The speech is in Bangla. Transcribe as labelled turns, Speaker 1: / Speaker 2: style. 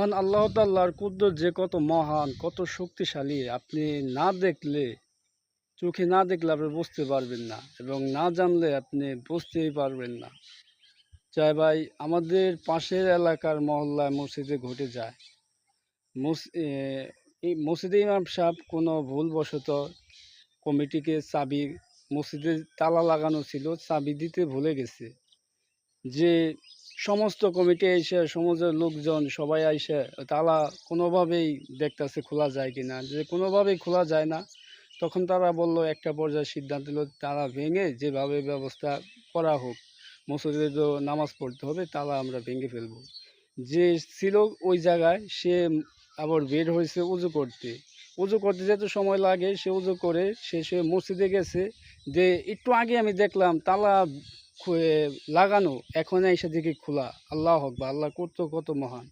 Speaker 1: মহান আল্লাহ তাআলার কুদরত যে কত মহান, কত শক্তিশালী আপনি না দেখলে, চোখে না দেখলে আপনি বুঝতে পারবেন না এবং না জানলে আপনি বুঝতেই পারবেন না। চাই ভাই আমাদের পাশের এলাকার মহল্লায় মসজিদে ঘটে যায়। মস এ এই মসজিদে ইমাম সাহেব কোনো ভুলবশত কমিটিকে চাবি মসজিদে তালা লাগানো ছিল, চাবি দিতে ভুলে গেছে। যে সমস্ত কমিটি আইসা সমাজের লোকজন সবাই আইসা তালা কোনোভাবেই দেখতাছে খোলা যায় কিনা, যে কোনোভাবেই খোলা যায় না। তখন তারা বলল, একটা পর্যায়ে সিদ্ধান্ত নিল তালা ভেঙে যেভাবে ব্যবস্থা করা হোক, মসজিদে তো নামাজ পড়তে হবে, তালা আমরা ভেঙে ফেলবো। যে ছিল ওই জায়গায় সে আবার বের হয়েছে উজু করতে। উজু করতে যেতে সময় লাগে, সে উজু করে সে মসজিদে গেছে। যে একটু আগে আমি দেখলাম তালা লাগানো, এখন এসে দেখি খোলা। আল্লাহু আকবার, আল্লাহ কত কত মহান।